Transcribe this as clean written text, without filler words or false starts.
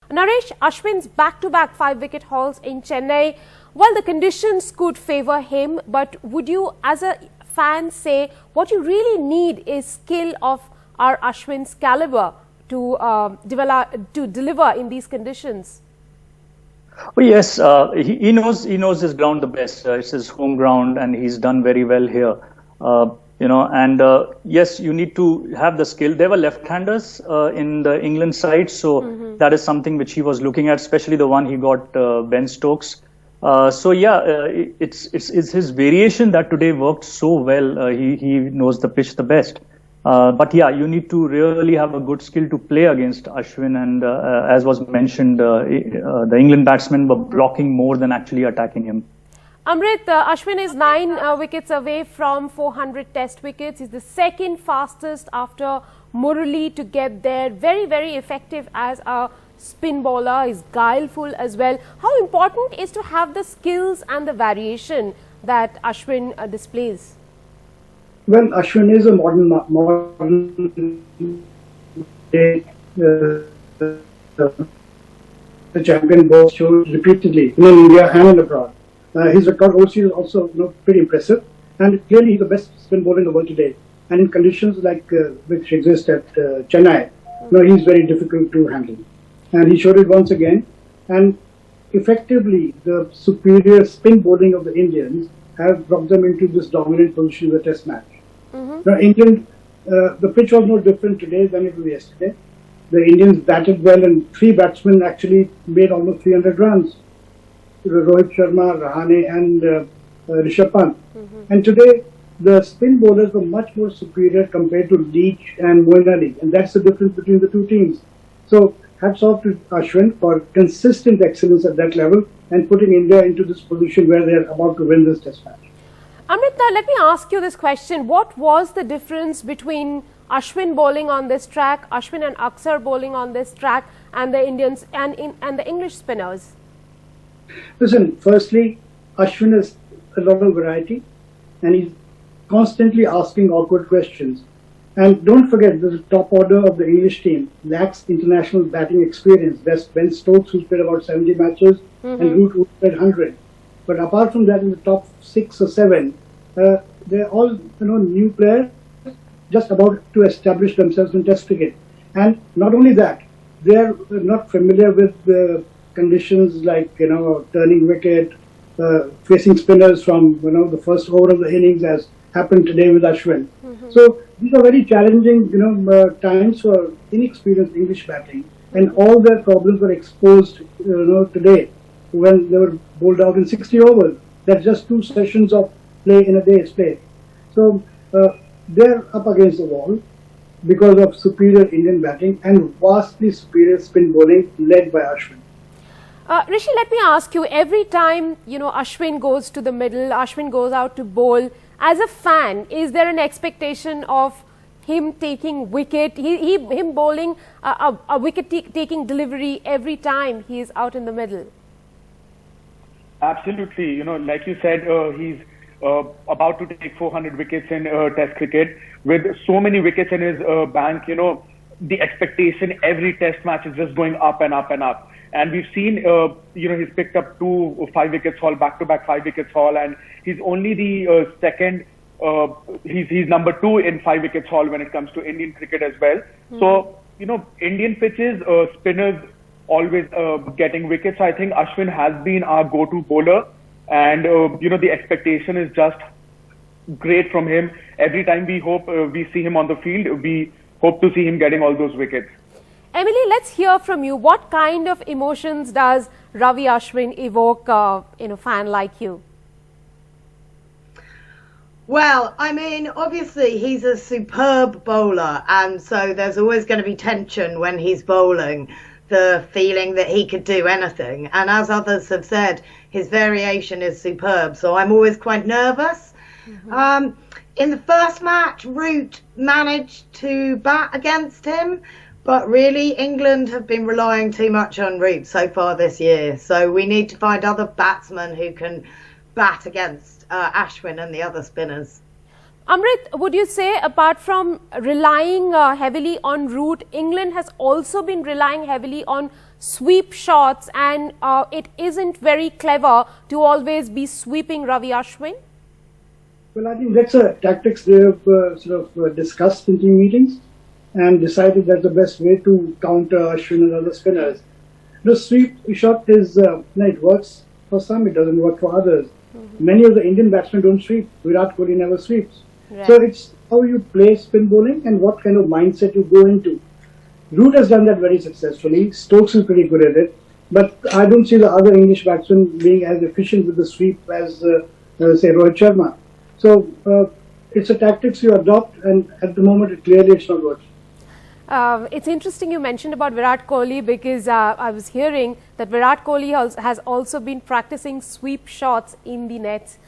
Naresh, Ashwin's back-to-back 5-wicket hauls in Chennai, well, the conditions could favour him, but would you, as a fan, say what you really need is skill of our Ashwin's calibre to deliver in these conditions? Oh yes, he knows his ground the best. It's his home ground, and he's done very well here. Yes, you need to have the skill. There were left-handers in the England side, so that is something which he was looking at, especially the one he got, Ben Stokes. It's his variation that today worked so well. He knows the pitch the best. But yeah, you need to really have a good skill to play against Ashwin, and as was mentioned, the England batsmen were blocking more than actually attacking him. Amrit, Ashwin is 9 wickets away from 400 test wickets. He's the second fastest after Murali to get there. Very, very effective as a spin bowler. He's guileful as well. How important is to have the skills and the variation that Ashwin displays? Well, Ashwin is a modern day the champion bowler shows repeatedly in India and abroad. His record overseas is also pretty impressive, and clearly he's the best spin bowler in the world today. And in conditions like which exist at Chennai, he's very difficult to handle. And he showed it once again. And effectively, the superior spin bowling of the Indians have brought them into this dominant position in the Test match. Now, England, the pitch was no different today than it was yesterday. The Indians batted well, and 3 batsmen actually made almost 300 runs. Rohit Sharma, Rahane, and Rishabh Pant. And today, the spin bowlers were much more superior compared to Leach and Moeen Ali, and that's the difference between the two teams. So, hats off to Ashwin for consistent excellence at that level and putting India into this position where they are about to win this Test match. Amrit, let me ask you this question. What was the difference between Ashwin bowling on this track, Ashwin and Axar bowling on this track, and the Indians and the English spinners? Listen, firstly, Ashwin has a lot of variety, and he's constantly asking awkward questions. And don't forget, the top order of the English team lacks international batting experience. That's Ben Stokes, who's played about 70 matches, and Root, who's played 100. But apart from that, in the top 6 or 7, they're all new players, just about to establish themselves in Test cricket. And not only that, they're not familiar with the conditions like turning wicket, facing spinners from the first over of the innings, as happened today with Ashwin. So these are very challenging times for inexperienced English batting, and all their problems were exposed today when they were bowled out in 60 overs. That's just 2 sessions of play in a day's play. So they're up against the wall because of superior Indian batting and vastly superior spin bowling led by Ashwin. Rishi, let me ask you, every time, Ashwin goes to the middle, Ashwin goes out to bowl, as a fan, is there an expectation of him taking wicket, him bowling a wicket-taking delivery every time he is out in the middle? Absolutely. Like you said, he's about to take 400 wickets in Test cricket. With so many wickets in his bank, the expectation every Test match is just going up and up and up. And we've seen, he's picked up 2 5-wickets haul, back-to-back 5-wickets haul, and he's only the second, he's number 2 in 5-wickets haul when it comes to Indian cricket as well. So, Indian pitches, spinners always getting wickets. I think Ashwin has been our go-to bowler, and, the expectation is just great from him. Every time we hope we see him on the field, we hope to see him getting all those wickets. Emily, let's hear from you. What kind of emotions does Ravi Ashwin evoke in a fan like you? Well, I mean, obviously he's a superb bowler, and so there's always going to be tension when he's bowling, the feeling that he could do anything. And as others have said, his variation is superb, so I'm always quite nervous. In the first match, Root managed to bat against him, but really England have been relying too much on Root so far this year. So we need to find other batsmen who can bat against Ashwin and the other spinners. Amrit, would you say, apart from relying heavily on Root, England has also been relying heavily on sweep shots, and it isn't very clever to always be sweeping Ravi Ashwin? Well, I think that's a tactics they have discussed in team meetings and decided that's the best way to counter Ashwin and other spinners. The sweep shot is, it works for some, it doesn't work for others. Many of the Indian batsmen don't sweep. Virat Kohli never sweeps. Right. So it's how you play spin bowling and what kind of mindset you go into. Root has done that very successfully. Stokes is pretty good at it. But I don't see the other English batsmen being as efficient with the sweep as, say, Rohit Sharma. So it's a tactics you adopt, and at the moment, clearly it's not working. It's interesting you mentioned about Virat Kohli, because I was hearing that Virat Kohli has also been practicing sweep shots in the nets.